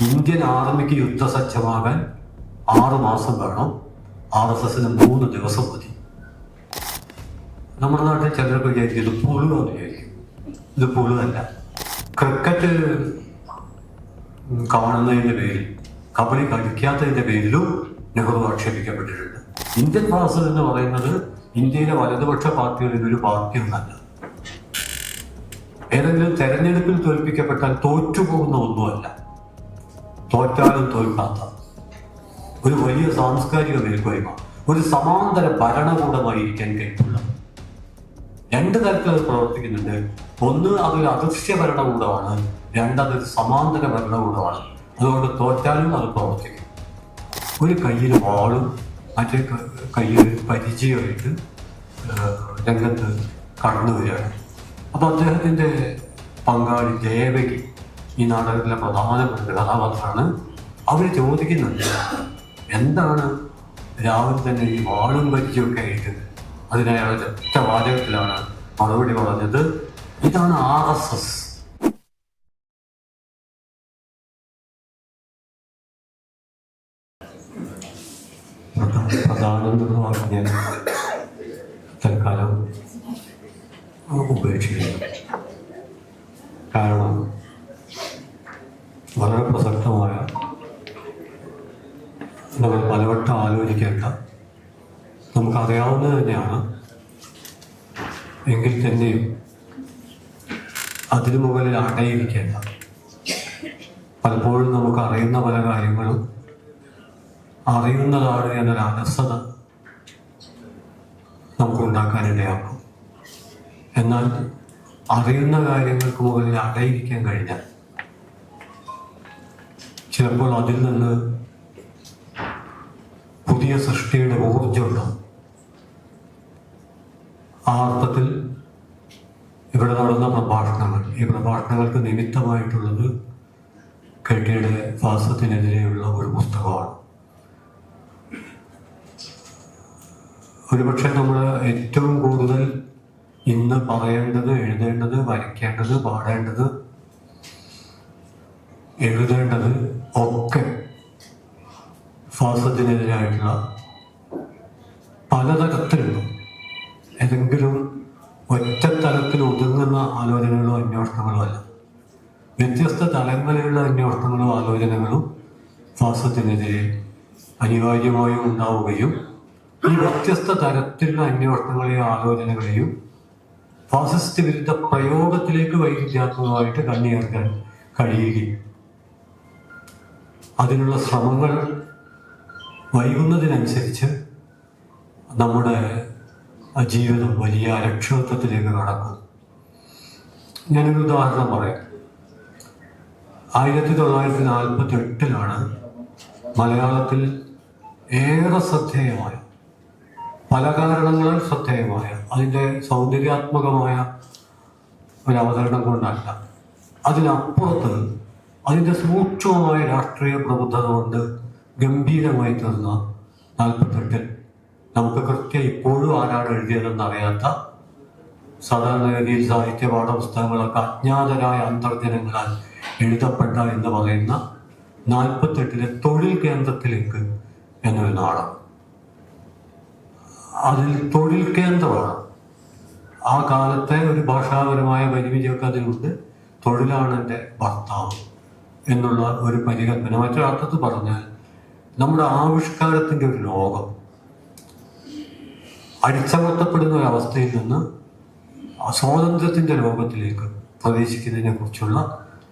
Indian ആർമിക്ക് യുദ്ധസജ്ജമാകാൻ 6 മാസം വേണം, RSSന് 3 ദിവസം മതി. നമ്മുടെ നാട്ടിൽ ചിലർക്ക് വിചാരിക്കും ഇത് പുളുവെന്ന് വിചാരിക്കും. ഇത് പുളുവല്ല. ക്രിക്കറ്റ് കാണുന്നതിൻ്റെ പേരിൽ, കബഡി കളിക്കാത്തതിൻ്റെ പേരിലും നെഹ്റു ആക്ഷേപിക്കപ്പെട്ടിട്ടുണ്ട്. ഇന്ത്യൻ ഫാസിൽ എന്ന് പറയുന്നത് ഇന്ത്യയിലെ വലതുപക്ഷ പാർട്ടികളിൽ ഒരു പാർട്ടിയൊന്നല്ല. ഏതെങ്കിലും തെരഞ്ഞെടുപ്പിൽ തോൽപ്പിക്കപ്പെട്ടാൽ തോറ്റുപോകുന്ന ഒന്നുമല്ല. തോറ്റാലും തോൽക്കാത്ത ഒരു വലിയ സാംസ്കാരിക മേൽക്കോയ്മ, ഒരു സമാന്തര ഭരണകൂടമായിരിക്കാൻ കഴിവുള്ള 2 തരത്തിൽ അത് പ്രവർത്തിക്കുന്നുണ്ട്. ഒന്ന്, അതൊരു അദൃശ്യ ഭരണകൂടമാണ്. 2, അതൊരു സമാന്തര ഭരണകൂടമാണ്. അതുകൊണ്ട് തോറ്റാലും അത് പ്രവർത്തിക്കും. ഒരു കയ്യിൽ വാളും മറ്റേ കയ്യിൽ പരിചയമായിട്ട് രംഗത്ത് കടന്നു വരികയാണ്. അപ്പോൾ അദ്ദേഹത്തിൻ്റെ പങ്കാളി ദേവകി ഈ നാടകത്തിലെ പ്രധാനപ്പെട്ട കഥാപാത്രമാണ്. അവർ ചോദിക്കുന്നുണ്ട്, എന്താണ് രാവിലെ തന്നെ ഈ വാളും പരിചയമൊക്കെ ആയിട്ട്? അതിനയാൾ ഒറ്റ വാചകത്തിലാണ് മറുപടി പറഞ്ഞത്, ഇതാണ് RSS. പ്രധാനമെന്ന് പറഞ്ഞാൽ തൽക്കാലം ഉപേക്ഷിക്കുന്നു. കാരണം വളരെ പ്രസക്തമായ, നമ്മൾ പലവട്ടം ആലോചിക്കേണ്ട, നമുക്കറിയാവുന്നത് തന്നെയാണ്. എങ്കിൽ തന്നെയും അതിനു മുകളിൽ അടയിരിക്കേണ്ട, പലപ്പോഴും നമുക്ക് അറിയുന്ന പല കാര്യങ്ങളും അറിയുന്നതാണ് എന്നൊരു അലസത നമുക്ക് ഉണ്ടാക്കാനിടയാക്കും. എന്നാൽ അറിയുന്ന കാര്യങ്ങൾക്ക് മുകളിൽ അടയിരിക്കാൻ കഴിഞ്ഞാൽ ചിലപ്പോൾ അതിൽ നിന്ന് പുതിയ സൃഷ്ടിയുടെ ഊർജ്ജമുണ്ടാകും. ആ അർത്ഥത്തിൽ ഇവിടെ നടന്ന പ്രഭാഷണങ്ങൾ, ഈ പ്രഭാഷണങ്ങൾക്ക് നിമിത്തമായിട്ടുള്ളത് KTയുടെ ഫാസിസത്തിനെതിരെയുള്ള ഒരു പുസ്തകമാണ്. ഒരുപക്ഷെ നമ്മൾ ഏറ്റവും കൂടുതൽ ഇന്ന് പറയേണ്ടത്, എഴുതേണ്ടത്, വരയ്ക്കേണ്ടത്, പാടേണ്ടത്, എഴുതേണ്ടത് ഒക്കെ ഫാസിസത്തിനെതിരായിട്ടുള്ള പലതരത്തിലുള്ള ഏതെങ്കിലും ഒറ്റ തലത്തിൽ ഒതുങ്ങുന്ന ആലോചനകളോ അന്വേഷണങ്ങളോ അല്ല. വ്യത്യസ്ത തലങ്ങളിലുള്ള അന്വേഷണങ്ങളും ആലോചനകളും ഫാസിസത്തിനെതിരെ അനിവാര്യമായും ഉണ്ടാവുകയും ഈ വ്യത്യസ്ത തരത്തിലുള്ള അന്വേഷണങ്ങളെയും ആലോചനകളെയും ഫാസിസ്റ്റ് വിരുദ്ധ പ്രയോഗത്തിലേക്ക് വൈരുദ്ധ്യാത്മകമായിട്ട് കണ്ണിയേർക്കാൻ കഴിയുകയും അതിനുള്ള ശ്രമങ്ങൾ വൈകുന്നതിനനുസരിച്ച് നമ്മുടെ ജീവിതം വലിയ അരക്ഷിതത്വത്തിലേക്ക് കടക്കും. ഞാനൊരു ഉദാഹരണം പറയാം. 1948 മലയാളത്തിൽ ഏറെ ശ്രദ്ധേയമായ, പല കാരണങ്ങളാൽ ശ്രദ്ധേയമായ, അതിൻ്റെ സൗന്ദര്യാത്മകമായ ഒരു അവതരണം കൊണ്ടല്ല, അതിനപ്പുറത്ത് അതിൻ്റെ സൂക്ഷ്മമായ രാഷ്ട്രീയ പ്രബുദ്ധത കൊണ്ട് ഗംഭീരമായി തീർന്ന 48 നമുക്ക് കൃത്യം ഇപ്പോഴും ആരാണ് എഴുതിയതെന്നറിയാത്ത, സാധാരണഗതിയിൽ സാഹിത്യ പാഠപുസ്തകങ്ങളൊക്കെ അജ്ഞാതരായ അന്തർജനങ്ങളാൽ എഴുതപ്പെട്ട എന്ന് പറയുന്ന 48 തൊഴിൽ കേന്ദ്രത്തിലേക്ക് എന്നൊരു നാടകം. അതിൽ തൊഴിൽ കേന്ദ്രമാണ്. ആ കാലത്തെ ഒരു ഭാഷാപരമായ പരിമിതിയൊക്കെ അതിലുണ്ട്. തൊഴിലാണ് എൻ്റെ ഭർത്താവ് എന്നുള്ള ഒരു പരികല്പന. മറ്റൊരർത്ഥത്തിൽ പറഞ്ഞാൽ നമ്മുടെ ആവിഷ്കാരത്തിൻ്റെ ഒരു ലോകം അടിച്ചമർത്തപ്പെടുന്ന ഒരവസ്ഥയിൽ നിന്ന് സ്വാതന്ത്ര്യത്തിൻ്റെ ലോകത്തിലേക്ക് പ്രവേശിക്കുന്നതിനെ കുറിച്ചുള്ള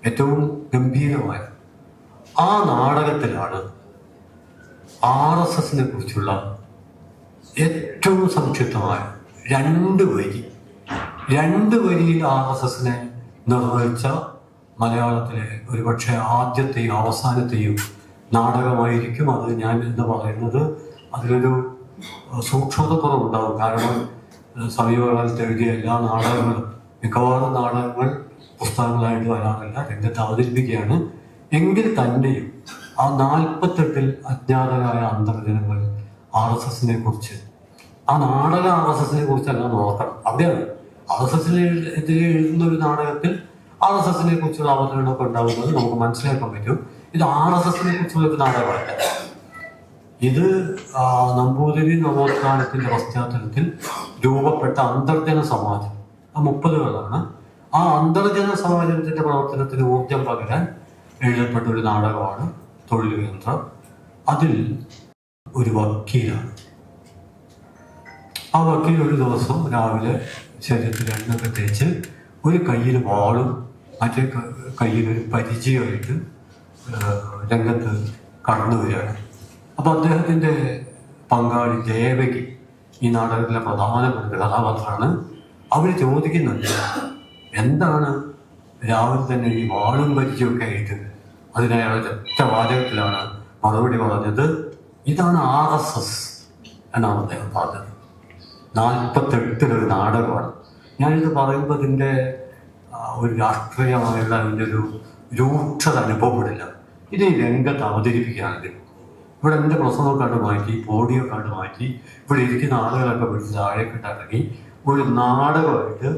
ഏറ്റവും ഗംഭീരമായ ആ നാടകത്തിലാണ് RSSനെ കുറിച്ചുള്ള ഏറ്റവും സംക്ഷിപ്തമായ 2 വരിയിൽ RSSനെ നിർവഹിച്ച മലയാളത്തിലെ ഒരുപക്ഷെ ആദ്യത്തെയും അവസാനത്തെയും നാടകമായിരിക്കും അത്. ഞാൻ എന്ന് പറയുന്നത് അതിലൊരു സൂക്ഷ്മത കുറവുണ്ടാകും. കാരണം സമീപകാലത്ത് എഴുതിയ എല്ലാ നാടകങ്ങളും, മിക്കവാറും നാടകങ്ങൾ പുസ്തകങ്ങളായിട്ട് വരാറില്ല, രംഗത്ത് അവതരിപ്പിക്കുകയാണ്. എങ്കിൽ തന്നെയും ആ 48 അജ്ഞാതരായ അന്തർജനങ്ങൾ RSSനെ കുറിച്ച്, ആ നാടക RSSനെ കുറിച്ചെല്ലാം നോക്കണം. അവിടെയാണ് RSSനെതിരെ എഴുതുന്ന ഒരു നാടകത്തിൽ RSSനെ കുറിച്ചുള്ള അവതരണമൊക്കെ ഉണ്ടാകുന്നത് നമുക്ക് മനസ്സിലാക്കാൻ പറ്റും. ഇത് RSS കുറിച്ചുള്ള ഒരു നാടകമല്ല. ഇത് നമ്പൂതിരി നവോത്ഥാനത്തിന്റെ പശ്ചാത്തലത്തിൽ രൂപപ്പെട്ട അന്തർജന സമാജം 30കളാണ്. ആ അന്തർജന സമാജത്തിന്റെ പ്രവർത്തനത്തിന് ഊർജം പകരാൻ എഴുതപ്പെട്ട ഒരു നാടകമാണ് തൊഴിൽ കേന്ദ്രം. അതിൽ ഒരു വക്കീലാണ്. ആ വക്കീൽ ഒരു ദിവസം രാവിലെ ശരീരത്തിൽ എണ്ണൊക്കെ തേച്ച് ഒരു കയ്യിൽ വാളും മറ്റേ കയ്യിൽ ഒരു പരിചയമായിട്ട് രംഗത്ത് കടന്നു വരികയാണ്. അപ്പൊ അദ്ദേഹത്തിന്റെ പങ്കാളി ദേവകി ഈ നാടകത്തിലെ പ്രധാനപ്പെട്ട കഥാപാത്രമാണ്. അവർ ചോദിക്കുന്നുണ്ട്, എന്താണ് രാവിലെ തന്നെ ഈ വാളും പരിചയമൊക്കെ ആയിട്ട്? അതിനയാളുടെ ഒറ്റ വാചകത്തിലാണ് മറുപടി പറഞ്ഞത്, ഇതാണ് RSS എന്നാണ് അദ്ദേഹം പറഞ്ഞത്. 48 നാടകമാണ്. ഞാനിത് പറയുമ്പോൾ ഇതിൻ്റെ ഒരു രാഷ്ട്രീയമായുള്ള അതിൻ്റെ ഒരു രൂക്ഷത അനുഭവപ്പെടില്ല. ഇത് ഈ രംഗത്ത് അവതരിപ്പിക്കുകയാണെങ്കിൽ ഇവിടെ എൻ്റെ പ്രസംഗമൊക്കെ മാറ്റി, പോഡിയൊക്കെ മാറ്റി, ഇവിടെ ഇരിക്കുന്ന ആളുകളൊക്കെ പിടിച്ച് താഴേക്ക് ഇറങ്ങി ഒരു നാടകമായിട്ട്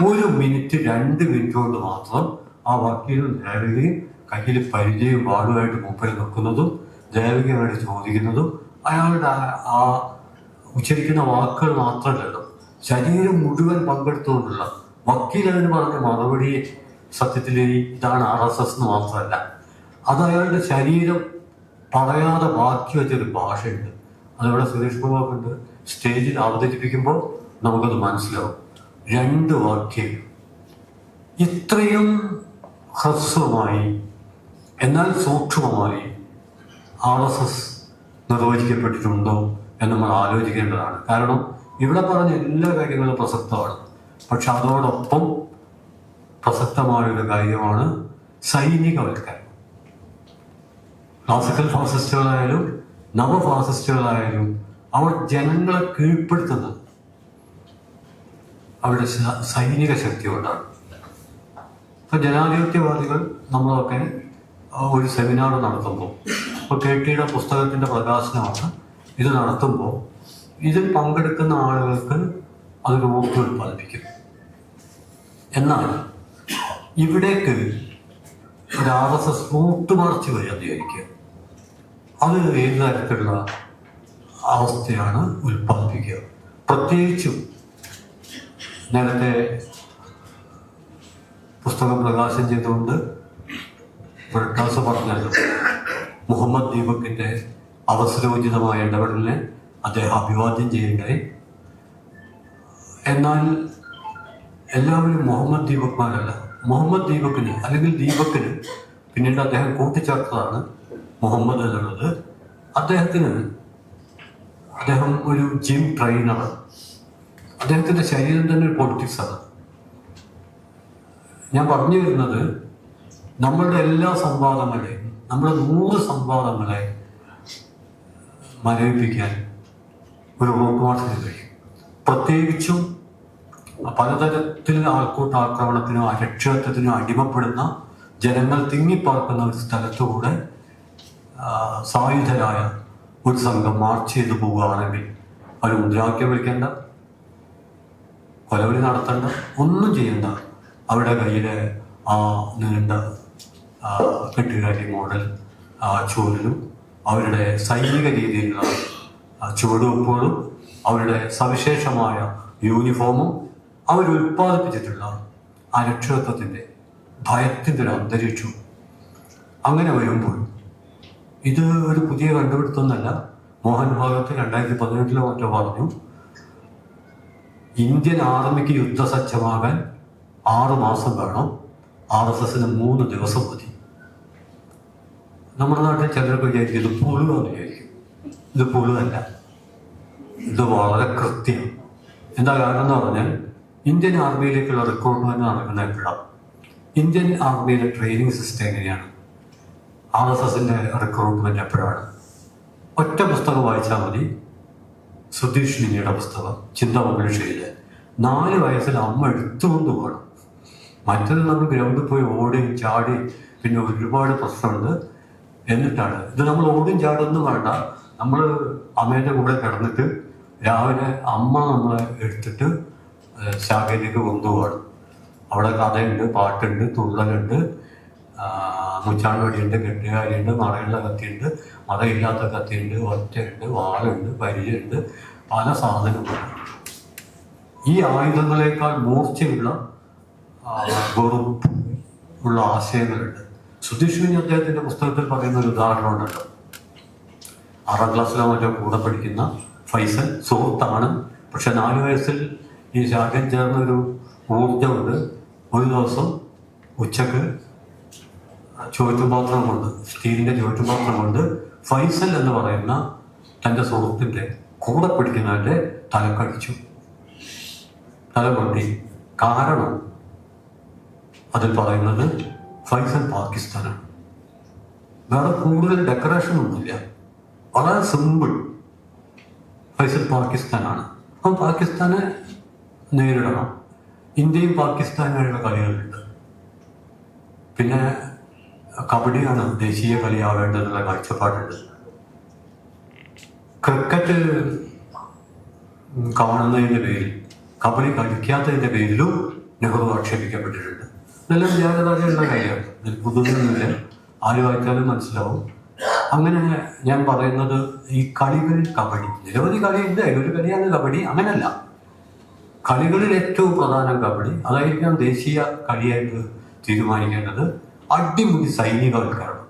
1 മിനിറ്റ് 2 മിനിറ്റ് കൊണ്ട് മാത്രം ആ വക്കീലും ദേവികയും കയ്യിൽ പരിചയം വാളുമായിട്ട് മൂപ്പര് നിൽക്കുന്നതും ദേവികയോട് ചോദിക്കുന്നതും അയാളുടെ ആ ഉച്ചരിക്കുന്ന വാക്കുകൾ മാത്രമല്ലല്ലോ, ശരീരം മുഴുവൻ പങ്കെടുത്തുകൊണ്ടുള്ള വക്കീൽ അതിന് പറഞ്ഞ മറുപടി സത്യത്തിൽ ഇതാണ് RSS എന്ന് മാത്രമല്ല, അത് അയാളുടെ ശരീരം പറയാതെ ബാക്കി വെച്ചൊരു ഭാഷയുണ്ട്. അതിവിടെ സുരേഷ് ഗോപാലുണ്ട്. സ്റ്റേജിൽ അവതരിപ്പിക്കുമ്പോൾ നമുക്കത് മനസ്സിലാവും. 2 വാക്യം ഇത്രയും ഹ്രസ്വമായി എന്നാൽ സൂക്ഷ്മമായി RSS നിർവചിക്കപ്പെട്ടിട്ടുണ്ടോ എന്ന് നമ്മൾ ആലോചിക്കേണ്ടതാണ്. കാരണം ഇവിടെ പറഞ്ഞ എല്ലാ കാര്യങ്ങളും പ്രസക്തമാണ്. പക്ഷെ അതോടൊപ്പം പ്രസക്തമായൊരു കാര്യമാണ് സൈനികവൽക്കരണം. ക്ലാസിക്കൽ ഫാസിസ്റ്റുകളായാലും നവഫാസിസ്റ്റുകളായാലും അവർ ജനങ്ങളെ കീഴ്പ്പെടുത്തുന്നത് അവരുടെ സൈനിക ശക്തി കൊണ്ടാണ്. ഇപ്പൊ ജനാധിപത്യവാദികൾ നമ്മളൊക്കെ ഒരു സെമിനാർ നടത്തുമ്പോൾ, ഇപ്പോൾ KT പുസ്തകത്തിന്റെ പ്രകാശനമാണ് ഇത് നടത്തുമ്പോൾ, ഇതിൽ പങ്കെടുക്കുന്ന ആളുകൾക്ക് അതൊരു ഊർജ്ജം ഉൽപ്പാദിപ്പിക്കും. എന്നാൽ ഇവിടേക്ക് ഒരു RSS കൂട്ടുമാർച്ച് വരിക വിചാരിക്കുക, അത് ഏത് തരത്തിലുള്ള അവസ്ഥയാണ് ഉൽപ്പാദിപ്പിക്കുക? പ്രത്യേകിച്ചും നേരത്തെ പുസ്തകം പ്രകാശനം ചെയ്തുകൊണ്ട് ബ്രിട്ടാസ് പറഞ്ഞല്ലോ, മുഹമ്മദ് ദീപക്കിന്റെ അവസരോചിതമായ ഇടപെടലിനെ അദ്ദേഹം അഭിവാദ്യം ചെയ്യേണ്ടായി. എന്നാൽ എല്ലാവരും മുഹമ്മദ് ദീപക്മാരല്ല. മുഹമ്മദ് ദീപക്കിന് അല്ലെങ്കിൽ ദീപക്കിന് പിന്നീട് അദ്ദേഹം കൂട്ടിച്ചേർത്തതാണ് മുഹമ്മദ് എന്നുള്ളത്. അദ്ദേഹം ഒരു ജിം ട്രെയിനറാണ്. അദ്ദേഹത്തിന്റെ ശരീരം തന്നെ ഒരു പൊളിറ്റിക്സാണ്. ഞാൻ പറഞ്ഞു വരുന്നത്, നമ്മളുടെ എല്ലാ സംവാദങ്ങളെയും, നമ്മുടെ 100 സംവാദങ്ങളെ മരവിപ്പിക്കാൻ ഒരു റൂട്ട്മാർച്ചിന് കഴിയും. പ്രത്യേകിച്ചും പലതരത്തിൽ ആൾക്കൂട്ടാക്രമണത്തിനോ അരക്ഷിതത്വത്തിനോ അടിമപ്പെടുന്ന ജനങ്ങൾ തിങ്ങിപ്പാർക്കുന്ന ഒരു സ്ഥലത്തുകൂടെ സായുധരായ ഒരു സംഘം മാർച്ച് ചെയ്തു പോവുകയാണെങ്കിൽ അവർ മുദ്രാവാക്യം വിളിക്കേണ്ട, കൊലവിളി നടത്തേണ്ട, ഒന്നും ചെയ്യണ്ട. അവരുടെ കയ്യിലെ ആ നീണ്ട കെട്ടുകാരി മോഡൽ ചൂരലും അവരുടെ സൈനിക രീതിയിലുള്ള ചുവടുവെപ്പുകളും അവരുടെ സവിശേഷമായ യൂണിഫോമും അവരുൽപ്പാദിപ്പിച്ചിട്ടുള്ള അരക്ഷിതത്വത്തിൻ്റെ ഭയത്തിൻ്റെ ഒരു അന്തരീക്ഷവും അങ്ങനെ വരുമ്പോൾ ഇത് ഒരു പുതിയ കണ്ടുപിടുത്തമൊന്നല്ല. മോഹൻ ഭാഗവത് 2018 മറ്റോ പറഞ്ഞു, ഇന്ത്യൻ ആർമിക്ക് യുദ്ധസജ്ജമാകാൻ 6 മാസം വേണം, RSSന് 3 ദിവസം മതി. നമ്മുടെ നാട്ടിൽ ചിലർക്ക് വിചാരിക്കും ഇത് പുളുവെന്ന് വിചാരിക്കും. ഇത് പുളുവല്ല, ഇത് വളരെ കൃത്യം. എന്താ കാരണം എന്ന് പറഞ്ഞാൽ, ഇന്ത്യൻ ആർമിയിലേക്കുള്ള റിക്രൂട്ട്മെന്റ് നടക്കുന്ന എപ്പോഴാണ്? ഇന്ത്യൻ ആർമിയിലെ ട്രെയിനിങ് സിസ്റ്റം എങ്ങനെയാണ്? RSSന്റെ റിക്രൂട്ട്മെന്റ് എപ്പോഴാണ്? ഒറ്റ പുസ്തകം വായിച്ചാൽ മതി. സുധീഷ് മിനിയുടെ പുസ്തകം ചിന്താമംഗലശ്ശേരിയിലെ 4 വയസ്സിൽ അമ്മ എടുത്തുകൊണ്ട് പോകണം. മറ്റത് നമ്മൾ ഗ്രൗണ്ടിൽ പോയി ഓടിയും ചാടി പിന്നെ ഒരുപാട് പ്രശ്നമുണ്ട്. എന്നിട്ടാണ് ഇത്. നമ്മൾ ഓടിയും ചാടൊന്നും വേണ്ട, നമ്മൾ അമ്മേൻ്റെ കൂടെ കിടന്നിട്ട് രാവിലെ അമ്മ നമ്മളെ എടുത്തിട്ട് ശാഖയിലേക്ക് കൊണ്ടുപോകണം. അവിടെ കഥയുണ്ട്, പാട്ടുണ്ട്, തുള്ളലുണ്ട്, മുച്ചാണ്ട് വടിയുണ്ട്, കെട്ടുകാരിയുണ്ട്, മറയുള്ള കത്തിയുണ്ട്, മറയില്ലാത്ത കത്തിയുണ്ട്, ഒറ്റയുണ്ട്, വാളുണ്ട്, പരിചയുണ്ട്, പല സാധനങ്ങളുണ്ട്. ഈ ആയുധങ്ങളെക്കാൾ മൂർച്ചയുള്ള വെറുപ്പ് ഉള്ള ആശയങ്ങളുണ്ട്. സുധീഷ് അദ്ദേഹത്തിൻ്റെ പുസ്തകത്തിൽ പറയുന്ന ഒരു ഉദാഹരണമുണ്ടല്ലോ. 6ാം ക്ലാസ്സിലോ മറ്റോ കൂടെ പഠിക്കുന്ന ഫൈസൽ സുഹൃത്താണ്. പക്ഷെ 4 വയസ്സിൽ ഈ ശാഖൻ ചേർന്നൊരു ഊർജമുണ്ട്. ഒരു ദിവസം ഉച്ചക്ക് ചുവറ്റുപാത്രം കൊണ്ട്, സ്റ്റീലിൻ്റെ ചുവറ്റുപാത്രം കൊണ്ട് ഫൈസൽ എന്ന് പറയുന്ന തൻ്റെ സുഹൃത്തിൻ്റെ കൂടെ പിടിക്കുന്നവൻ്റെ തലക്കടിച്ചു, തല പൊട്ടി. കാരണം അതിൽ പറയുന്നത് ഫൈസൽ പാകിസ്ഥാനാണ്. വേറെ കൂടുതൽ ഡെക്കറേഷൻ ഒന്നുമില്ല, വളരെ സിമ്പിൾ. ഫൈസൽ പാകിസ്ഥാനാണ്. അപ്പം പാകിസ്ഥാനെ നേരിടണം. ഇന്ത്യയും പാകിസ്ഥാനുമായുള്ള കളികളുണ്ട്. പിന്നെ കബഡിയാണ് ദേശീയ കളിയാവേണ്ടതെന്നുള്ള കാഴ്ചപ്പാടുണ്ട്. ക്രിക്കറ്റ് കാണുന്നതിൻ്റെ പേരിൽ, കബഡി കളിക്കാത്തതിൻ്റെ പേരിലും നെഹ്റു ആക്ഷേപിക്കപ്പെട്ടിട്ടുണ്ട്. ഇതെല്ലാം ജാഗ്രതയുള്ള കാര്യമാണ്. ഇതിൽ പുതുതൊന്നുമില്ല. ആര് വായിച്ചാലും മനസ്സിലാവും. അങ്ങനെ ഞാൻ പറയുന്നത് ഈ കളികളിൽ കബഡി, നിരവധി കളിയുണ്ട്, അതിലൊരു കളിയാണ് കബഡി. അങ്ങനല്ല, കളികളിൽ ഏറ്റവും പ്രധാനം കബഡി. അതായിരിക്കാം ദേശീയ കളിയായിട്ട് തീരുമാനിക്കേണ്ടത്. അടിമുടി സൈനികവൽക്കരണം.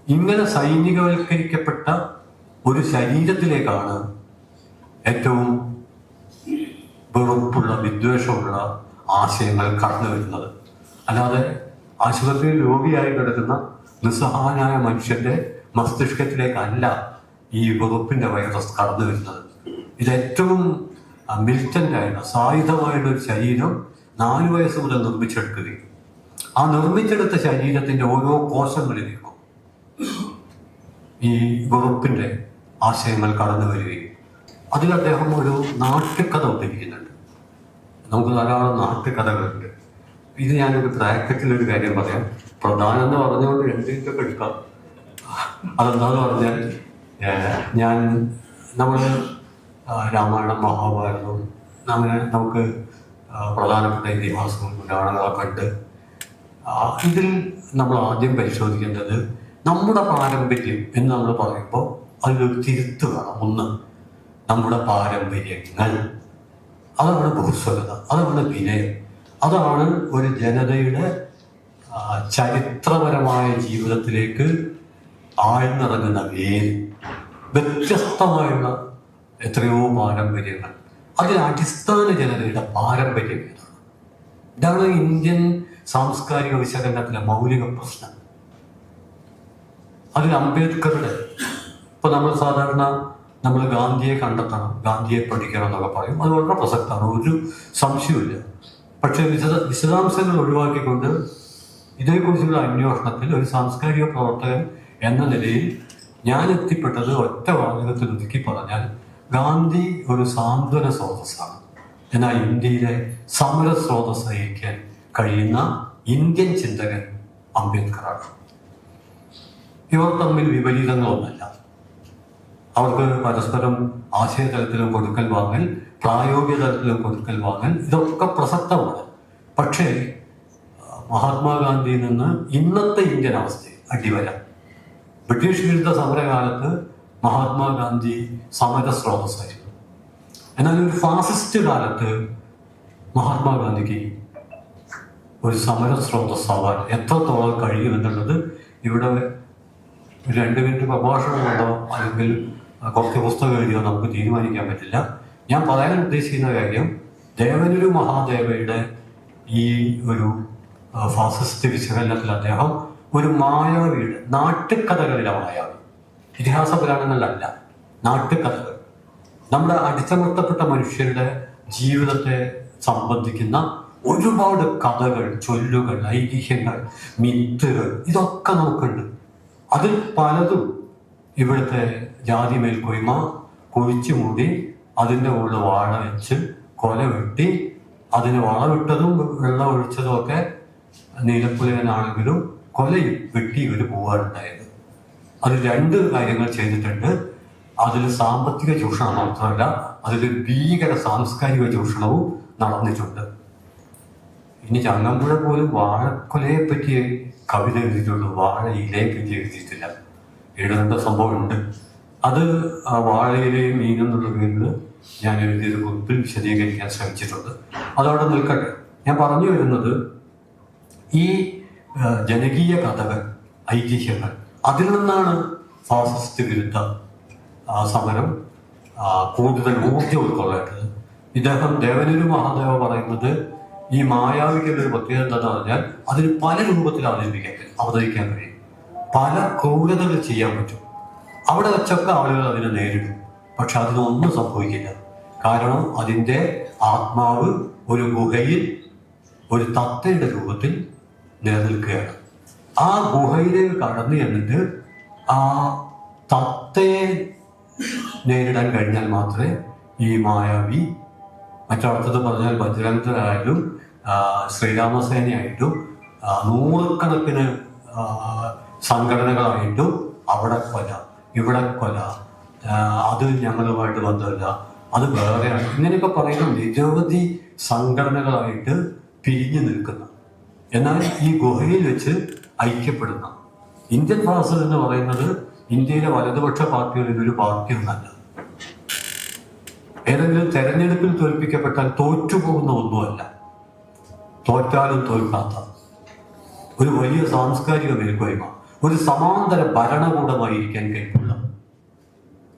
ഇങ്ങനെ സൈനികവൽക്കരിക്കപ്പെട്ട ഒരു ശരീരത്തിലേക്കാണ് ഏറ്റവും വെറുപ്പുള്ള, വിദ്വേഷമുള്ള ആശയങ്ങൾ കടന്നു വരുന്നത്. അല്ലാതെ ആശുപത്രിയിൽ രോഗിയായി കിടക്കുന്ന നിസ്സഹായനായ മനുഷ്യന്റെ മസ്തിഷ്കത്തിലേക്കല്ല ഈ വെറുപ്പിന്റെ വൈറസ് കടന്നു വരുന്നത്. ഇതേറ്റവും മിലിറ്റൻ്റായുള്ള, സായുധമായുള്ള ഒരു ശരീരം 4 വയസ്സ് മുതൽ നിർമ്മിച്ചെടുക്കുകയും ആ നിർമ്മിച്ചെടുത്ത ശരീരത്തിന്റെ ഓരോ കോശങ്ങളിലേക്കും ഈ വെറുപ്പിന്റെ ആശയങ്ങൾ കടന്നു വരികയും അതിൽ അദ്ദേഹം ഒരു നാട്ടുകഥ ഉദ്ധരിക്കുന്നുണ്ട്. നമുക്ക് ധാരാളം നാട്ടുകഥകളുണ്ട്. ഇത് ഞാനൊരു ബ്രാക്കറ്റിലൊരു കാര്യം പറയാം. പ്രധാനം എന്ന് പറഞ്ഞുകൊണ്ട് എന്തെങ്കിലുമൊക്കെ എടുക്കാം. അതെന്താന്ന് പറഞ്ഞാൽ, നമ്മൾ രാമായണം, മഹാഭാരതവും അങ്ങനെ നമുക്ക് പ്രധാനപ്പെട്ട ഇതിഹാസവും പുരാണങ്ങളൊക്കെ ഉണ്ട്. ഇതിൽ നമ്മൾ ആദ്യം പരിശോധിക്കേണ്ടത് നമ്മുടെ പാരമ്പര്യം എന്ന് നമ്മൾ പറയുമ്പോൾ അതിലൊരു തിരുത്ത് വേണം. ഒന്ന്, നമ്മുടെ പാരമ്പര്യങ്ങൾ, അതാണ് ബഹുസ്വരത, അതാണ് വിനയം, അതാണ് ഒരു ജനതയുടെ ചരിത്രപരമായ ജീവിതത്തിലേക്ക് ആഴ്ന്നിറങ്ങുന്ന വേര്. വ്യത്യസ്തമായുള്ള എത്രയോ പാരമ്പര്യങ്ങൾ, അതിന് അടിസ്ഥാന ജനതയുടെ പാരമ്പര്യം ഏതാണ്? ഇതാണ് ഇന്ത്യൻ സാംസ്കാരിക വിശകലനത്തിലെ മൗലിക പ്രശ്നം. അതിൽ അംബേദ്കറുടെ, ഇപ്പൊ നമ്മൾ സാധാരണ ഗാന്ധിയെ കണ്ടെത്തണം, ഗാന്ധിയെ പഠിക്കണം എന്നൊക്കെ പറയും. അത് വളരെ പ്രസക്തമാണ്, ഒരു സംശയമില്ല. പക്ഷെ വിശദാംശങ്ങൾ ഒഴിവാക്കിക്കൊണ്ട് ഇതേക്കുറിച്ചുള്ള അന്വേഷണത്തിൽ ഒരു സാംസ്കാരിക പ്രവർത്തകൻ എന്ന നിലയിൽ ഞാൻ എത്തിപ്പെട്ടത് ഒറ്റ വാചകത്തിൽ ഒതുക്കി പറഞ്ഞാൽ, ഗാന്ധി ഒരു സാന്ത്വന സ്രോതസ്സാണ്. എന്നാൽ ഇന്ത്യയിലെ സമര സ്രോതസ് നയിക്കാൻ കഴിയുന്ന ഇന്ത്യൻ ചിന്തകൻ അംബേദ്കറാണ്. ഇവർ തമ്മിൽ വിപരീതങ്ങളൊന്നല്ല. അവർക്ക് പരസ്പരം ആശയതലത്തിലും കൊടുക്കൽ വാങ്ങൽ, പ്രായോഗിക തലത്തിലും കൊടുക്കൽ വാങ്ങൽ, ഇതൊക്കെ പ്രസക്തമാണ്. പക്ഷേ മഹാത്മാഗാന്ധിയിൽ നിന്ന് ഇന്നത്തെ ഇന്ത്യൻ അവസ്ഥയിൽ അടിവരാം. ബ്രിട്ടീഷ് വിരുദ്ധ സമരകാലത്ത് മഹാത്മാഗാന്ധി സമര സ്രോതസ്സായിരുന്നു. എന്നാൽ ഒരു ഫാസിസ്റ്റ് കാലത്ത് മഹാത്മാഗാന്ധിക്ക് ഒരു സമര സ്രോതസ്സാവാൻ എത്രത്തോളം കഴിയുമെന്നുള്ളത് ഇവിടെ 2 മിനിറ്റ് പ്രഭാഷണം കൊണ്ടോ അല്ലെങ്കിൽ കുറച്ച് പുസ്തകം എഴുതിയോ നമുക്ക് തീരുമാനിക്കാൻ പറ്റില്ല. ഞാൻ പറയാൻ ഉദ്ദേശിക്കുന്ന കാര്യം, ദേവനൊരു മഹാദേവയുടെ ഈ ഒരു ഫാസിസ്റ്റ് വിശകലനത്തിൽ അദ്ദേഹം ഒരു മായാവിയുടെ, നാട്ടുകഥകളിലെ മായാവി, ഇതിഹാസ പുരാണങ്ങളിലല്ല, നാട്ടുകഥകൾ, നമ്മുടെ അടിച്ചമർത്തപ്പെട്ട മനുഷ്യരുടെ ജീവിതത്തെ സംബന്ധിക്കുന്ന ഒരുപാട് കഥകൾ, ചൊല്ലുകൾ, ഐതിഹ്യങ്ങൾ, മിത്തുകൾ, ഇതൊക്കെ നമുക്കുണ്ട്. അതിൽ പലതും ഇവിടുത്തെ ജാതി മേൽക്കോയ്മ കുഴിച്ചു മൂടി അതിൻ്റെ മുകളിൽ വാഴ വെച്ച് കൊല വെട്ടി, അതിന് വളമിട്ടതും വെള്ളം ഒഴിച്ചതും ഒക്കെ നീലപ്പുലയനാണെങ്കിലും കൊലയും വെട്ടി ഇവർ പോവാറുണ്ടായത്. അത് 2 കാര്യങ്ങൾ ചെയ്തിട്ടുണ്ട്. അതിൽ സാമ്പത്തിക ചൂഷണം മാത്രമല്ല, അതിൽ ഭീകര സാംസ്കാരിക ചൂഷണവും നടന്നിട്ടുണ്ട്. ഇനി ചങ്ങമ്പുഴ പോലും വാഴക്കൊലയെ പറ്റി കവിത എഴുതിയിട്ടുള്ളൂ, വാഴ ഇലയെ പറ്റി എഴുതിയിട്ടില്ല. എഴുതേണ്ട സംഭവമുണ്ട്. അത് വാഴയിലെയും മീനെന്നുള്ള പേരിൽ ഞാൻ എഴുതിയൊരു കുറിപ്പിൽ വിശദീകരിക്കാൻ ശ്രമിച്ചിട്ടുണ്ട്. അതവിടെ നിൽക്കട്ടെ. ഞാൻ പറഞ്ഞു വരുന്നത്, ഈ ജനകീയ കഥകൾ, ഐതിഹ്യങ്ങൾ, അതിൽ നിന്നാണ് ഫാസിസ്റ്റ് വിരുദ്ധ സമരം കൂടുതൽ ഊർജ്ജം ഉൾക്കൊള്ളേണ്ടത്. ഇദ്ദേഹം ദേവനൂര് മഹാദേവ പറയുന്നത്, ഈ മായാവിക്കുള്ള ഒരു പ്രത്യേകത എന്താണെന്ന് പറഞ്ഞാൽ അതിന് പല രൂപത്തിൽ അവതരിക്കാൻ കഴിയും, പല ക്രൂരതകൾ ചെയ്യാൻ പറ്റും. അവിടെ വെച്ചൊക്കെ ആളുകൾ അതിനെ നേരിടും. പക്ഷെ അതിനൊന്നും സംഭവിക്കില്ല. കാരണം അതിൻ്റെ ആത്മാവ് ഒരു ഗുഹയിൽ ഒരു തത്തയുടെ രൂപത്തിൽ നിലനിൽക്കുകയാണ്. ആ ഗുഹയിലേക്ക് കടന്നു ചെന്നിട്ട് ആ തത്തയെ നേരിടാൻ കഴിഞ്ഞാൽ മാത്രമേ ഈ മായാവി, മറ്റർത്ഥത്തിൽ പറഞ്ഞാൽ ബജ്രംഗായാലും ശ്രീരാമസേനയായിട്ടും നൂറുകണക്കിന് സംഘടനകളായിട്ടും അവിടെ കൊല, ഇവിടെ കൊല, അത് ഞങ്ങളുമായിട്ട് ബന്ധമില്ല, അത് വേറെയാണ്, ഇങ്ങനെയൊക്കെ പറയുന്ന നിരവധി സംഘടനകളായിട്ട് പിരിഞ്ഞു നിൽക്കുന്ന, എന്നാൽ ഈ ഗുഹയിൽ വെച്ച് ഐക്യപ്പെടുന്ന ഇന്ത്യൻ ഫാസിസം എന്ന് പറയുന്നത് ഇന്ത്യയിലെ വലതുപക്ഷ പാർട്ടികളിൽ ഒരു പാർട്ടിയൊന്നല്ല. ഏതെങ്കിലും തെരഞ്ഞെടുപ്പിൽ തോൽപ്പിക്കപ്പെട്ടാൽ തോറ്റുപോകുന്ന ഒന്നുമല്ല, തോറ്റാലും തോൽക്കാത്ത ഒരു വലിയ സാംസ്കാരിക മേൽക്കോയ്മ, ഒരു സമാന്തര ഭരണകൂടമായിരിക്കാൻ കഴിവുള്ള.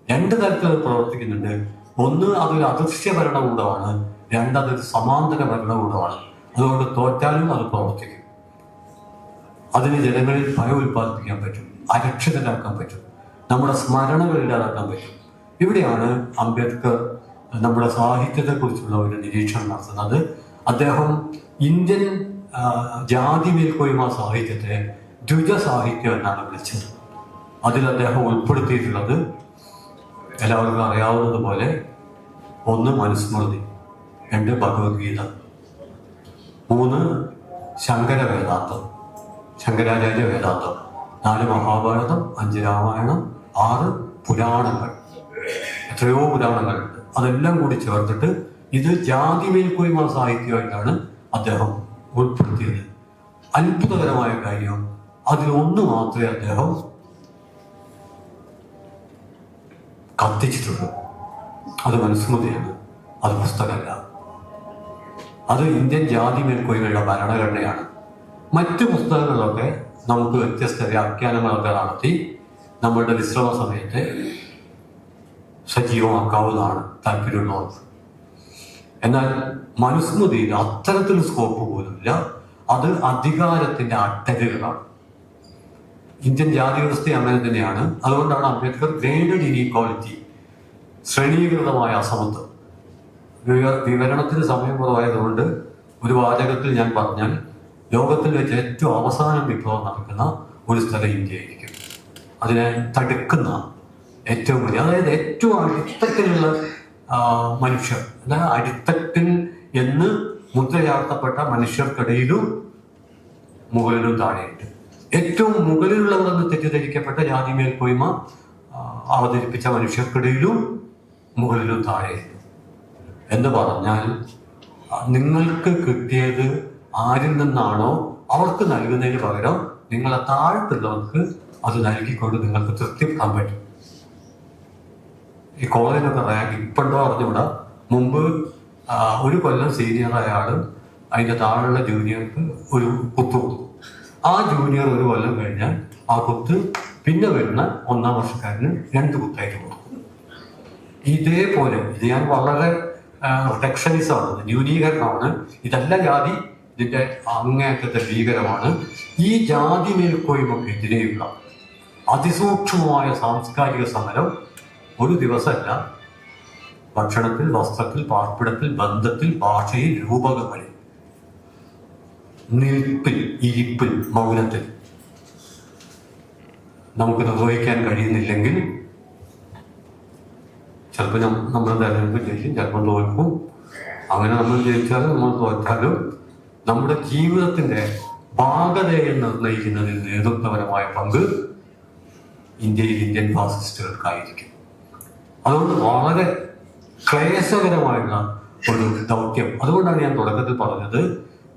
രണ്ട് തരത്തിൽ അത് പ്രവർത്തിക്കുന്നുണ്ട്. ഒന്ന്, അതൊരു അദൃശ്യ ഭരണകൂടമാണ്. രണ്ട്, അതൊരു സമാന്തര ഭരണകൂടമാണ്. അതുകൊണ്ട് തോറ്റാലും അത് പ്രവർത്തിക്കും. അതിന് ജനങ്ങളിൽ ഭയം ഉൽപ്പാദിപ്പിക്കാൻ പറ്റും, അരക്ഷിതരാക്കാൻ പറ്റും, നമ്മുടെ സ്മരണകൾ ഇല്ലാതാക്കാൻ പറ്റും. ഇവിടെയാണ് അംബേദ്കർ നമ്മുടെ സാഹിത്യത്തെക്കുറിച്ചുള്ള ഒരു നിരീക്ഷണം നടത്തുന്നത്. അദ്ദേഹം ഇന്ത്യൻ ജാതി മേൽക്കോയ്മ സാഹിത്യത്തെ ദ്വിജ സാഹിത്യം എന്നാണ് വിളിച്ചത്. അതിൽ അദ്ദേഹം ഉൾപ്പെടുത്തിയിട്ടുള്ളത് എല്ലാവർക്കും അറിയാവുന്നതുപോലെ, ഒന്ന് മനുസ്മൃതി, രണ്ട് ഭഗവത്ഗീത, മൂന്ന് ശങ്കര വേദാന്തം, ശങ്കരാചാര്യ വേദാന്തം, 4 മഹാഭാരതം, 5 രാമായണം, 6 പുരാണങ്ങൾ, എത്രയോ പുരാണങ്ങളുണ്ട്. അതെല്ലാം കൂടി ചേർത്തിട്ട് ഇത് ജാതി മേൽക്കോയ്മ സാഹിത്യമായിട്ടാണ് അദ്ദേഹം ഉൾപ്പെടുത്തിയത്. അത്ഭുതകരമായ കാര്യം, അതിലൊന്ന് മാത്രമേ അദ്ദേഹം കത്തിച്ചിട്ടുള്ളൂ. അത് മനുസ്മൃതിയാണ്, അത് പുസ്തകമല്ല. അത് ഇന്ത്യൻ ജാതി മേൽക്കോയ്മയുടെ ഭരണഘടനയാണ്. മറ്റു പുസ്തകങ്ങളിലൊക്കെ നമുക്ക് വ്യത്യസ്ത വ്യാഖ്യാനങ്ങളൊക്കെ നടത്തി നമ്മളുടെ വിശ്രമ സമയത്തെ സജീവമാക്കാവുന്നതാണ് താല്പര്യമുള്ളവർക്ക്. എന്നാൽ മനുസ്മൃതിയിൽ അത്തരത്തിലുള്ള സ്കോപ്പ് പോലുമില്ല. അത് അധികാരത്തിന്റെ അട്ടകകളാണ്. ഇന്ത്യൻ ജാതി വ്യവസ്ഥ അങ്ങനെ തന്നെയാണ്. അതുകൊണ്ടാണ് അംബേദ്കർ ഗ്രേഡഡ് ഇനീക്വാളിറ്റി, ശ്രേണീകൃതമായ അസമത്വം, വിവരണത്തിന് സമയം കുറവായതുകൊണ്ട് ഒരു വാചകത്തിൽ ഞാൻ പറഞ്ഞാൽ, ലോകത്തിൽ വെച്ച് ഏറ്റവും അവസാനം വിപ്ലവം നടക്കുന്ന ഒരു സ്ഥലം ഇന്ത്യയായിരിക്കും. അതിനെ തടുക്കുന്ന ഏറ്റവും വലിയ, അതായത് ഏറ്റവും അടിത്തട്ടിലുള്ള മനുഷ്യർ, അതായത് അടിത്തട്ടിൽ എന്ന് മുദ്രചാർത്തപ്പെട്ട മനുഷ്യർക്കിടയിലും മുകളിലും താഴെയുണ്ട്. ഏറ്റവും മുകളിലുള്ളവരെന്ന് തെറ്റിദ്ധരിക്കപ്പെട്ട ജാതി മേൽക്കോയ്മ അവതരിപ്പിച്ച മനുഷ്യർക്കിടയിലും മുകളിലും താഴെയുണ്ട്. എന്ന് പറഞ്ഞാൽ, നിങ്ങൾക്ക് കിട്ടിയത് ആരിൽ നിന്നാണോ അവർക്ക് നൽകുന്നതിന് പകരം നിങ്ങളെ താഴത്തുള്ളവർക്ക് അത് നൽകിക്കൊണ്ട് നിങ്ങൾക്ക് തൃപ്തിപ്പെടാൻ പറ്റും. ഈ കോളേജിലൊക്കെ റാങ്ക് ഇപ്പോഴോ അറിഞ്ഞുകൂടാ. മുമ്പ് ഒരു കൊല്ലം സീനിയറായ ആളും അതിൻ്റെ താഴെയുള്ള ജൂനിയർക്ക് ഒരു കുത്തു കൊടുക്കും. ആ ജൂനിയർ ഒരു കൊല്ലം കഴിഞ്ഞാൽ ആ കുത്ത് പിന്നെ വരുന്ന 1ാം വർഷക്കാരന് 2 കുത്തായിട്ട് കൊടുക്കും. ഇതേപോലെ ഇത് ഞാൻ വളരെ റിഡക്ഷനിസമാണ്, ന്യൂനീകരണമാണ്. ഇതല്ല ജാതി, ഇതിൻ്റെ അങ്ങേയറ്റത്തെ ഭീകരമാണ്. ഈ ജാതി മേൽക്കോയ്മക്കെതിരെയുള്ള അതിസൂക്ഷ്മമായ സാംസ്കാരിക സമരം ഒരു ദിവസമല്ല, ഭക്ഷണത്തിൽ, വസ്ത്രത്തിൽ, പാർപ്പിടത്തിൽ, ബന്ധത്തിൽ, ഭാഷയിൽ, രൂപകങ്ങളിൽ, നിൽപ്പിൽ, ഇരിപ്പിൽ, മൗനത്തിൽ നമുക്ക് നിർവഹിക്കാൻ കഴിയുന്നില്ലെങ്കിൽ ചിലപ്പോൾ നമ്മൾ തെരഞ്ഞെടുപ്പ് ജയിക്കും, ചിലപ്പോൾ തോൽക്കും. അങ്ങനെ നമ്മൾ ജയിച്ചാലും നമ്മൾ തോറ്റാലും നമ്മുടെ ജീവിതത്തിന്റെ ഭാഗതയെ നിർണ്ണയിക്കുന്നതിൽ നേതൃത്വപരമായ പങ്ക് ഇന്ത്യൻ ഫാസിസ്റ്റുകൾക്കായിരിക്കും. അതുകൊണ്ട് വളരെ ക്ലേശകരമായുള്ള ഒരു ദൗത്യം. അതുകൊണ്ടാണ് ഞാൻ തുടക്കത്തിൽ പറഞ്ഞത്,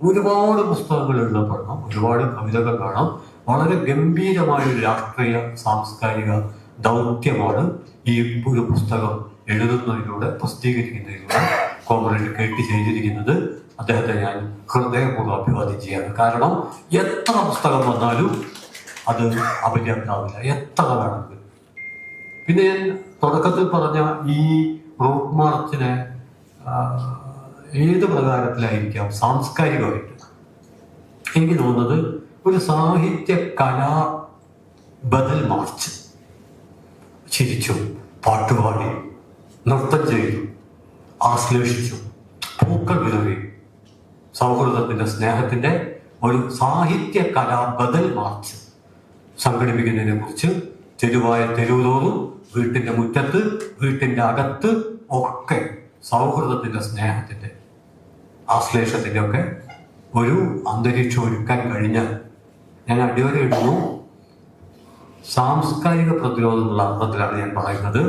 ഒരുപാട് പുസ്തകങ്ങൾ എഴുതപ്പെടണം, ഒരുപാട് കവിതകൾ കാണാം. വളരെ ഗംഭീരമായ ഒരു രാഷ്ട്രീയ സാംസ്കാരിക ദൗത്യമാണ് ഈ ഒരു പുസ്തകം എഴുതുന്നതിലൂടെ, പ്രസിദ്ധീകരിക്കുന്നതിലൂടെ കോമ്രേഡ് KT ചെയ്തിരിക്കുന്നത്. അദ്ദേഹത്തെ ഞാൻ ഹൃദയപൂർവ്വം അഭിവാദ്യം ചെയ്യാണ്. കാരണം എത്ര പുസ്തകം വന്നാലും അത് അപര്യാപ്തമാവില്ല, എത്ര വേണമെങ്കിൽ. പിന്നെ ഞാൻ തുടക്കത്തിൽ പറഞ്ഞ ഈ റൂട്ട് മാർച്ചിനെ ഏത് പ്രകാരത്തിലായിരിക്കാം സാംസ്കാരികമായിട്ട് എനിക്ക് തോന്നുന്നത് ഒരു സാഹിത്യ കലാ ബദൽ മാർച്ച്. ചിരിച്ചു, പാട്ടുപാടി, നൃത്തം ചെയ്തു, ആശ്ലേഷിച്ചു, പൂക്കൾ വിതറി, സൗഹൃദത്തിന്റെ സ്നേഹത്തിന്റെ ഒരു സാഹിത്യ കലാ ബദൽ മാർച്ച് സംഘടിപ്പിക്കുന്നതിനെ കുറിച്ച് തെരുവുതോറും വീട്ടിന്റെ മുറ്റത്ത്, വീട്ടിന്റെ അകത്ത് ഒക്കെ സൗഹൃദത്തിന്റെ സ്നേഹത്തിന്റെ ആശ്ലേഷത്തിന്റെ ഒക്കെ ഒരു അന്തരീക്ഷം ഒരുക്കാൻ കഴിഞ്ഞാൽ ഞാൻ അടിവരയിടുന്നു. സാംസ്കാരിക പ്രതിരോധം എന്നുള്ള അർത്ഥത്തിലാണ് ഞാൻ പറയുന്നത്.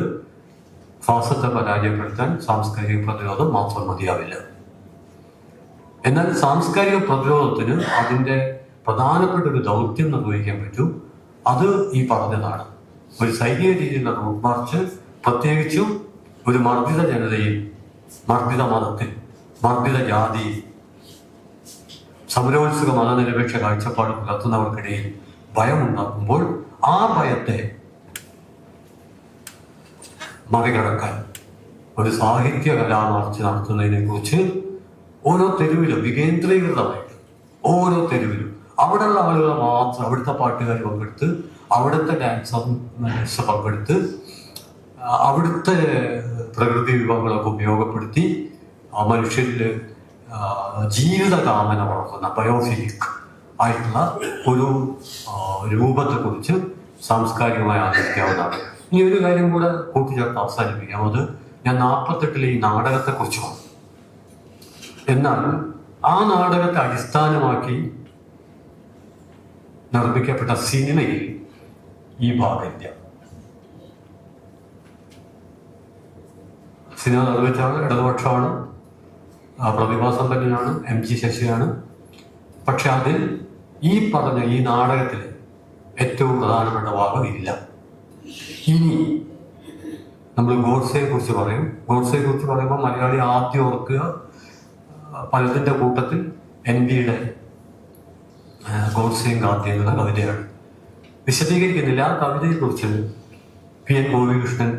ഫാസത്തെ പരാജയപ്പെടുത്താൻ സാംസ്കാരിക പ്രതിരോധം മാത്രം മതിയാവില്ല. എന്നാൽ സാംസ്കാരിക പ്രതിരോധത്തിന് അതിൻ്റെ പ്രധാനപ്പെട്ട ഒരു ദൗത്യം നിർവഹിക്കാൻ പറ്റും. അത് ഈ പറഞ്ഞതാണ്. ഒരു സൈനിക രീതിയിലുള്ള റൂട്ട് മാർച്ച്, പ്രത്യേകിച്ചും ഒരു മർദ്ദിത ജനതയിൽ, മർദ്ദിത മതത്തിൽ, മർദ്ദിത ജാതിയിൽ സമരോത്സുക മതനിരപേക്ഷ കാഴ്ചപ്പാട് പുലർത്തുന്നവർക്കിടയിൽ ഭയമുണ്ടാകുമ്പോൾ ആ ഭയത്തെ മറികടക്കാൻ ഒരു സാഹിത്യ കലാമാർച്ച് നടത്തുന്നതിനെ കുറിച്ച് ഓരോ തെരുവിലും വികേന്ദ്രീകൃതമായിട്ട്, ഓരോ തെരുവിലും അവിടെയുള്ള ആളുകൾ മാത്രം, അവിടുത്തെ പാട്ടുകാർ പങ്കെടുത്ത്, അവിടുത്തെ ഡാൻസേഴ്സ് പങ്കെടുത്ത്, അവിടുത്തെ പ്രകൃതി വിഭവങ്ങളൊക്കെ ഉപയോഗപ്പെടുത്തി മനുഷ്യരിൽ ജീവിതകാമന വളർത്തുന്ന ബയോഫിലിക് ആയിട്ടുള്ള ഒരു രൂപത്തെക്കുറിച്ച് സാംസ്കാരികമായി ആലോചിക്കാവുന്നതാണ്. ഇനി ഒരു കാര്യം കൂടെ കൂട്ടിച്ചേർത്ത് അവസാനിപ്പിക്കാം. അത് ഞാൻ 48 ഈ നാടകത്തെക്കുറിച്ച് പറഞ്ഞു. എന്നാൽ ആ നാടകത്തെ അടിസ്ഥാനമാക്കി നിർമ്മിക്കപ്പെട്ട സിനിമയിൽ ഈ ഭാഗമില്ല. Cinema നിർമ്മിച്ചാണ് ഇടതുപക്ഷമാണ്, പ്രതിഭാസമ്പന്നനാണ്, MG ശശിയാണ്. പക്ഷെ അതിൽ ഈ പറഞ്ഞ ഈ നാടകത്തിൽ ഏറ്റവും പ്രധാനപ്പെട്ട ഭാഗം ഇല്ല. ഇനി നമ്മൾ ഗോഡ്സെയെ കുറിച്ച് പറയും. ഗോഡ്സെയെ കുറിച്ച് പറയുമ്പോൾ മലയാളി ആദ്യം ഓർക്കുക പലതിൻ്റെ കൂട്ടത്തിൽ NBയുടെ ഗോഡ്സെയും ഗാന്ധിയും എന്ന കവിതയാണ്. വിശദീകരിക്കുന്നില്ല. ആ കവിതയെക്കുറിച്ച് PN ഗോപികൃഷ്ണൻ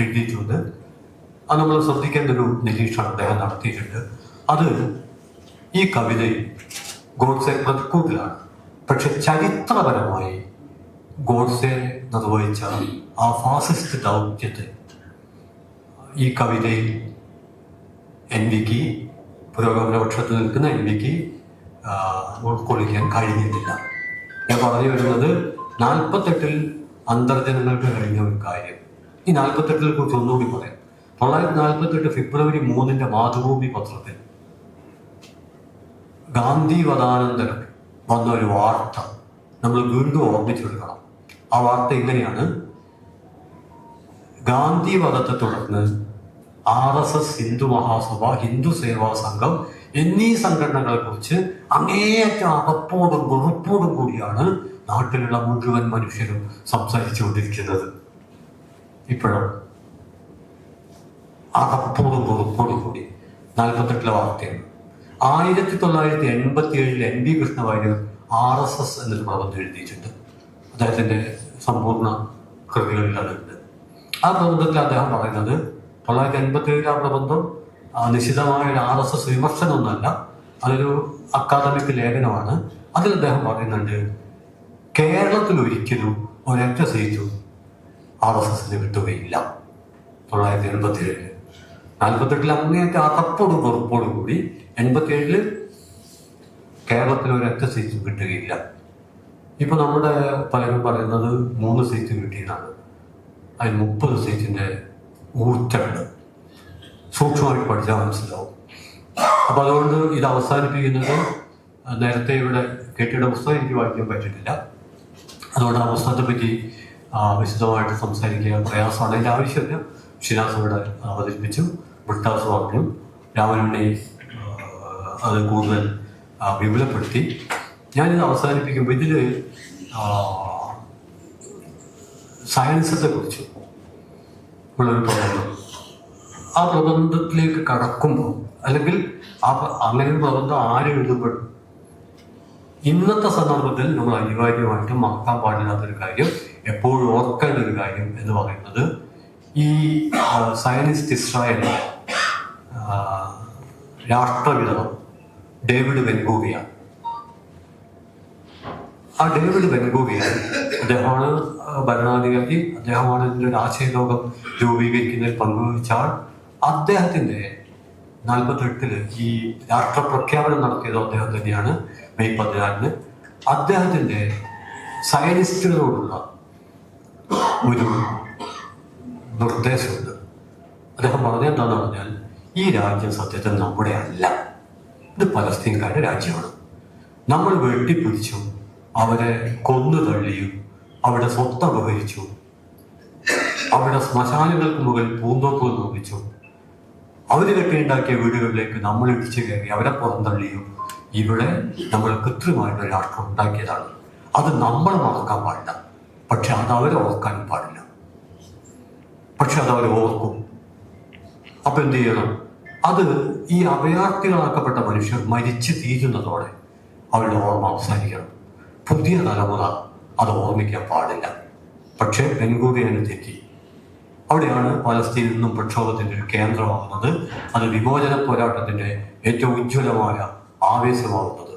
എഴുതിയിട്ടുണ്ട്. അത് നമ്മൾ ശ്രദ്ധിക്കേണ്ട ഒരു നിരീക്ഷണം അദ്ദേഹം നടത്തിയിട്ടുണ്ട്. അത് ഈ കവിതയിൽ ഗോഡ്സെ പ്രതിക്കൂട്ടിലാണ്. പക്ഷെ ചരിത്രപരമായി ഗോഡ്സെ നിർവഹിച്ച ആ ഫാസിസ്റ്റ് ദൗത്യത്തെ ഈ കവിതയിൽ NBക്ക്, പുരോഗമന പക്ഷത്ത് നിൽക്കുന്ന NBക്ക് ഉൾക്കൊള്ളിക്കാൻ കഴിഞ്ഞിട്ടില്ല. ഞാൻ പറഞ്ഞു വരുന്നത് 48 അന്തർജനങ്ങൾക്ക് കഴിഞ്ഞ ഒരു കാര്യം. ഈ 48 കുറിച്ച് ഒന്നുകൂടി പറയാം. 1948 ഫെബ്രുവരി 3 മാതൃഭൂമി പത്രത്തിൽ ഗാന്ധി വധാനന്തരം വന്ന ഒരു വാർത്ത നമ്മൾ വീണ്ടും ഓർമ്മിച്ചെടുക്കണം. ആ വാർത്ത ഇങ്ങനെയാണ്: ഗാന്ധി വധത്തെ തുടർന്ന് RSS, ഹിന്ദു മഹാസഭ, ഹിന്ദു സേവാ സംഘം എന്നീ സംഘടനകളെ കുറിച്ച് അങ്ങേയറ്റം അകപ്പോടും വെറുപ്പോടും കൂടിയാണ് നാട്ടിലുള്ള മുഴുവൻ മനുഷ്യരും സംസാരിച്ചുകൊണ്ടിരിക്കുന്നത്. ഇപ്പോഴും അകപ്പോടും വെറുപ്പോടും കൂടി 48 വാർത്തയാണ്. 1987 NB കൃഷ്ണവാര്യർ RSS എന്നൊരു പ്രബന്ധം എഴുതിയിട്ടുണ്ട്. അദ്ദേഹത്തിന്റെ സമ്പൂർണ്ണ കൃതികളിൽ അതുണ്ട്. ആ പ്രബന്ധത്തിൽ അദ്ദേഹം പറയുന്നത് 1987 ആ പ്രബന്ധം നിശ്ചിതമായ RSS വിമർശനമൊന്നുമല്ല, അതൊരു അക്കാദമിക് ലേഖനമാണ്. അതിൽ അദ്ദേഹം പറയുന്നുണ്ട്, കേരളത്തിൽ ഒരിക്കലും ഒരൊറ്റ സീറ്റും RSSന് കിട്ടുകയില്ല. 1987 48 അങ്ങേയറ്റ അകപ്പോടും വെറുപ്പോടും കൂടി 87 കേരളത്തിൽ ഒരൊറ്റ സീറ്റും കിട്ടുകയില്ല. ഇപ്പൊ നമ്മുടെ പലരും പറയുന്നത് 3 സീറ്റ് കിട്ടിയതാണ്. അതിൽ 30 സീറ്റിന്റെ ഊറ്റുണ്ട്. സൂക്ഷ്മമായിട്ട് പഠിച്ചാൽ മനസ്സിലാവും. അപ്പൊ അതുകൊണ്ട് ഇത് അവസാനിപ്പിക്കുന്നത്, നേരത്തെ ഇവിടെ KTയുടെ പുസ്തകം എനിക്ക് വായിക്കാൻ പറ്റിയിട്ടില്ല, അതുകൊണ്ട് ആ പുസ്തകത്തെ പറ്റി വിശദമായിട്ട് സംസാരിക്കുക പ്രയാസമാണ്. അതിൻ്റെ ആവശ്യമില്ല. ഷിനാസ് ഇവിടെ അവതരിപ്പിച്ചു, ബ്രിട്ടാസ് പറഞ്ഞു, രാമനുണ്ണി അത് കൂടുതൽ വിപുലപ്പെടുത്തി. ഞാനിത് അവസാനിപ്പിക്കുമ്പോൾ ഇതിൽ സയൻസത്തെ കുറിച്ച് ഉള്ളൊരു പ്രബന്ധം, ആ പ്രബന്ധത്തിലേക്ക് കടക്കുമ്പോൾ അല്ലെങ്കിൽ അങ്ങനെ ഒരു പ്രബന്ധം ആരെഴുതുമ്പോഴും ഇന്നത്തെ സന്ദർഭത്തിൽ നമ്മൾ അനിവാര്യമായിട്ടും മറക്കാൻ പാടില്ലാത്തൊരു കാര്യം, എപ്പോഴും ഓർക്കേണ്ട ഒരു കാര്യം എന്ന് പറയുന്നത് ഈ സയനിസ്റ്റ് ഇസ്രായേലിലെ രാഷ്ട്രപിതാവ് ഡേവിഡ് ബെൻഗൂറിയൻ. ആ ഡേവിഡ് ബെൻഗൂറിയൻ അദ്ദേഹമാണ് ഭരണാധികാരി, അദ്ദേഹമാണ് ഇതിൻ്റെ ഒരു ആശയലോകം രൂപീകരിക്കുന്നതിൽ പങ്കുവച്ചാൽ. അദ്ദേഹത്തിൻ്റെ 48 ഈ രാഷ്ട്രപ്രഖ്യാപനം നടത്തിയത് അദ്ദേഹം തന്നെയാണ്, മെയ് 14. അദ്ദേഹത്തിൻ്റെ സയനിസ്റ്റുകളോടുള്ള ഒരു നിർദ്ദേശമുണ്ട്. അദ്ദേഹം പറഞ്ഞെന്താന്ന് പറഞ്ഞാൽ, ഈ രാജ്യം സത്യത്തിൽ നമ്മുടെ അല്ല, ഇത് പലസ്തീൻകാരുടെ രാജ്യമാണ്. നമ്മൾ വെട്ടിപ്പിടിച്ചു, അവരെ കൊന്നു തള്ളിയും അവിടെ സ്വത്ത് അപഹരിച്ചു, അവിടെ ശ്മശാനങ്ങൾക്ക് മുകളിൽ പൂന്തോപ്പുകൾ നിർമ്മിച്ചു, അവർ കെട്ടിയുണ്ടാക്കിയ വീടുകളിലേക്ക് നമ്മൾ ഇടിച്ചു കയറി അവരെ പുറന്തള്ളിയും ഇവിടെ നമ്മൾ കൃത്രിമമായിട്ട് രാഷ്ട്രം ഉണ്ടാക്കിയതാണ്. അത് നമ്മൾ മറക്കാൻ പാടില്ല, പക്ഷെ അത് അവരെ ഓർക്കാനും പാടില്ല. പക്ഷെ അത് അവർ ഓർക്കും. അപ്പൊ എന്ത് ചെയ്യണം? അത് ഈ അഭയാർത്ഥികളാക്കപ്പെട്ട മനുഷ്യർ മരിച്ചു തീരുന്നതോടെ അവരുടെ ഓർമ്മ അവസാനിക്കണം. പുതിയ തലമുറ അത് ഓർമ്മിക്കാൻ പാടില്ല. പക്ഷെ ബെൻഗൂറിയന് തെറ്റി. അവിടെയാണ് പലസ്തീനിൽ നിന്നും പ്രക്ഷോഭത്തിന്റെ ഒരു കേന്ദ്രമാകുന്നത്. അത് വിമോചന പോരാട്ടത്തിന്റെ ഏറ്റവും ഉജ്ജ്വലമായ ആവേശമാകുന്നത്.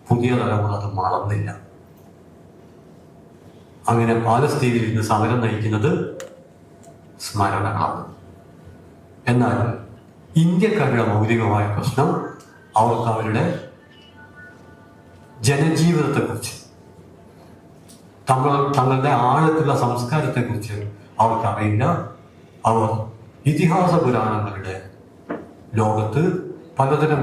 പുതിയ തലമുറ അത് മറന്നില്ല. അങ്ങനെ പാലസ്തീനിൽ ഇന്ന് സമരം നയിക്കുന്നത് സ്മരണകളാണ്. എന്നാൽ ഇന്ത്യക്കാരുടെ മൗലികമായ പ്രശ്നം, അവർക്ക് അവരുടെ ജനജീവിതത്തെക്കുറിച്ച്, തങ്ങളുടെ ആഴത്തുള്ള സംസ്കാരത്തെക്കുറിച്ച് അവർക്ക് അറിയില്ല. അവർ ഇതിഹാസ പുരാണങ്ങളുടെ ലോകത്ത് പലതരം